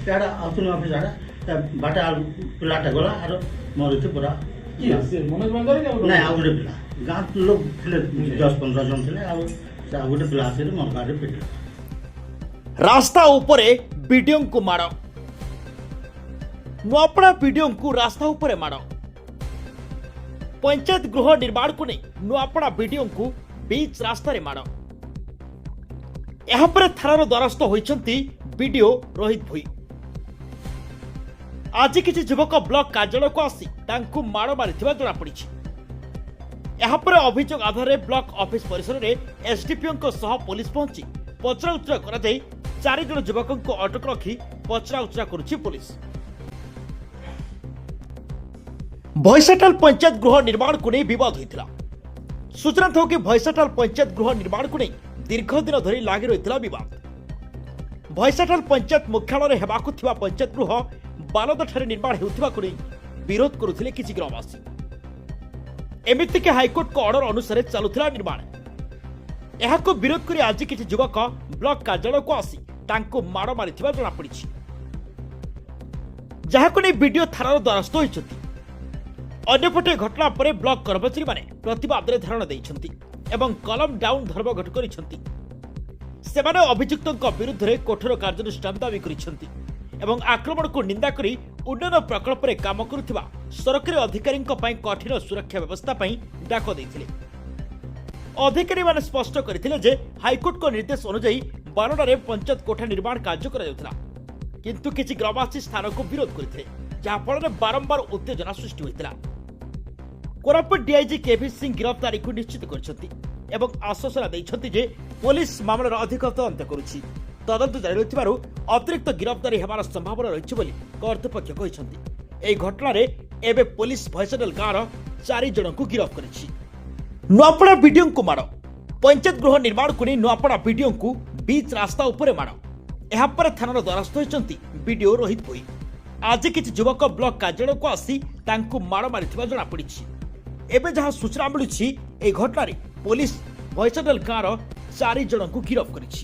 ଇଆଡ଼େ ଆସୁନି ଅଫିସ୍ ଆଡ଼େ ବାଟେ ପିଲାଟା ଗଲା ଆର ମରିଛି ପୁରା। ନାଇଁ ଆଉ ଗୋଟେ ପିଲା ଗାଁ ଲୋକ ଥିଲେ 10-15 ଜଣ ଥିଲେ ଆଉ ଗୋଟେ ପିଲା ଆସିଲେ ମୋର ଗାଁରେ ପିଟିଲା। ରାସ୍ତା ଉପରେ ବିଡିଓଙ୍କୁ ମାଡ଼। ନୂଆପଡ଼ା ବିଡିଓଙ୍କୁ ରାସ୍ତା ଉପରେ ମାଡ଼। ପଞ୍ଚାୟତ ଗୃହ ନିର୍ମାଣକୁ ନେଇ ନୂଆପଡ଼ା ବିଡିଓଙ୍କୁ ବିଚ୍ ରାସ୍ତାରେ ମାଡ଼। ଏହାପରେ ଥାନାର ଦ୍ୱାରସ୍ଥ ହୋଇଛନ୍ତି ବିଡିଓ ରୋହିତ ଭୋଇ। ଆଜି କିଛି ଯୁବକ ବ୍ଲକ କାର୍ଯ୍ୟାଳୟକୁ ଆସି ତାଙ୍କୁ ମାଡ଼ ମାରିଥିବା ଜଣାପଡ଼ିଛି। ଏହାପରେ ଅଭିଯୋଗ ଆଧାରରେ ବ୍ଲକ ଅଫିସ ପରିସରରେ ଏସଡିପିଓଙ୍କ ସହ ପୋଲିସ ପହଞ୍ଚି ପଚରାଉଚରା କରାଯାଇ 4 ଜଣ ଯୁବକଙ୍କୁ ଅଟକ ରଖି ପଚରାଉଚରା କରୁଛି ପୋଲିସ। ଭୈସାଟାଲ ପଞ୍ଚାୟତ ଗୃହ ନିର୍ମାଣକୁ ନେଇ ବିବାଦ ହୋଇଥିଲା। ସୂଚନା ଥାଉ କି ଭୈସାଟାଲ ପଞ୍ଚାୟତ ଗୃହ ନିର୍ମାଣକୁ ନେଇ ଦୀର୍ଘ ଦିନ ଧରି ଲାଗି ରହିଥିଲା ବିବାଦ। ଭୈସାଟାଲ ପଞ୍ଚାୟତ ମୁଖ୍ୟାଳୟରେ ହେବାକୁ ଥିବା ପଞ୍ଚାୟତ ଗୃହ ବାଲଦାଠାରେ ନିର୍ମାଣ ହେଉଥିବାକୁ ନେଇ ବିରୋଧ କରୁଥିଲେ କିଛି ଗ୍ରାମବାସୀ। ଏମିତିକି ହାଇକୋର୍ଟଙ୍କ ଅର୍ଡର ଅନୁସାରେ ଚାଲୁଥିଲା ନିର୍ମାଣ। ଏହାକୁ ବିରୋଧ କରି ଆଜି କିଛି ଯୁବକ ବ୍ଲକ କାର୍ଯ୍ୟାଳୟକୁ ଆସି ତାଙ୍କୁ ମାଡ଼ ମାରିଥିବା ଜଣାପଡ଼ିଛି, ଯାହାକୁ ନେଇ ବିଡିଓ ଥାନାର ଦ୍ୱାରସ୍ଥ ହୋଇଛନ୍ତି। ଅନ୍ୟପଟେ ଘଟଣା ପରେ ବ୍ଲକ କର୍ମଚାରୀମାନେ ପ୍ରତିବାଦରେ ଧାରଣା ଦେଇଛନ୍ତି ଏବଂ କଲମ ଡାଉନ୍ ଧର୍ମଘଟ କରିଛନ୍ତି। ସେମାନେ ଅଭିଯୁକ୍ତଙ୍କ ବିରୁଦ୍ଧରେ କଠୋର କାର୍ଯ୍ୟାନୁଷ୍ଠାନ ଦାବି କରିଛନ୍ତି ଏବଂ ଆକ୍ରମଣକୁ ନିନ୍ଦା କରି ଉନ୍ନୟନ ପ୍ରକଳ୍ପରେ କାମ କରୁଥିବା ସରକାରୀ ଅଧିକାରୀଙ୍କ ପାଇଁ କଠିନ ସୁରକ୍ଷା ବ୍ୟବସ୍ଥା ପାଇଁ ଡାକ ଦେଇଥିଲେ। ଅଧିକାରୀମାନେ ସ୍ପଷ୍ଟ କରିଥିଲେ ଯେ ହାଇକୋର୍ଟଙ୍କ ନିର୍ଦ୍ଦେଶ ଅନୁଯାୟୀ ବାରଣ୍ଡାରେ ପଞ୍ଚାୟତ କୋଠା ନିର୍ମାଣ କାର୍ଯ୍ୟ କରାଯାଉଥିଲା, କିନ୍ତୁ କିଛି ଗ୍ରାମବାସୀ ସ୍ଥାନକୁ ବିରୋଧ କରିଥିଲେ, ଯାହାଫଳରେ ବାରମ୍ବାର ଉତ୍ତେଜନା ସୃଷ୍ଟି ହୋଇଥିଲା। କୋରାପୁଟ ଡିଆଇଜି କେଭି ସିଂ ଗିରଫଦାରୀକୁ ନିଶ୍ଚିତ କରିଛନ୍ତି ଏବଂ ଆଶ୍ୱାସନା ଦେଇଛନ୍ତି ଯେ ପୋଲିସ ମାମଲାର ଅଧିକ ତଦନ୍ତ କରୁଛି। ତଦନ୍ତ ଜାରି ରହିଥିବାରୁ ଅତିରିକ୍ତ ଗିରଫଦାରୀ ହେବାର ସମ୍ଭାବନା ରହିଛି ବୋଲି କର୍ତ୍ତୃପକ୍ଷ କହିଛନ୍ତି। ଏହି ଘଟଣାରେ ଏବେ ପୋଲିସ ଭୈସାଟାଲ ଗାଁର 4 ଜଣଙ୍କୁ ଗିରଫ କରିଛି। ନୂଆପଡ଼ା ବିଡିଓଙ୍କୁ ମାଡ଼। ପଞ୍ଚାୟତ ଗୃହ ନିର୍ମାଣକୁ ନେଇ ନୂଆପଡ଼ା ବିଡିଓଙ୍କୁ ବିଚ୍ ରାସ୍ତା ଉପରେ ମାଡ଼। ଏହାପରେ ଥାନାର ଦ୍ୱାରସ୍ଥ ହୋଇଛନ୍ତି ବିଡିଓ ରୋହିତ ଭୋଇ। ଆଜି କିଛି ଯୁବକ ବ୍ଲକ କାର୍ଯ୍ୟାଳୟକୁ ଆସି ତାଙ୍କୁ ମାଡ଼ ମାରିଥିବା ଜଣାପଡ଼ିଛି। ଏବେ ଯାହା ସୂଚନା ମିଳୁଛି, ଏହି ଘଟଣାରେ ପୋଲିସ ଭୈସାଟାଲ ଗାଁର 4 ଜଣଙ୍କୁ ଗିରଫ କରିଛି।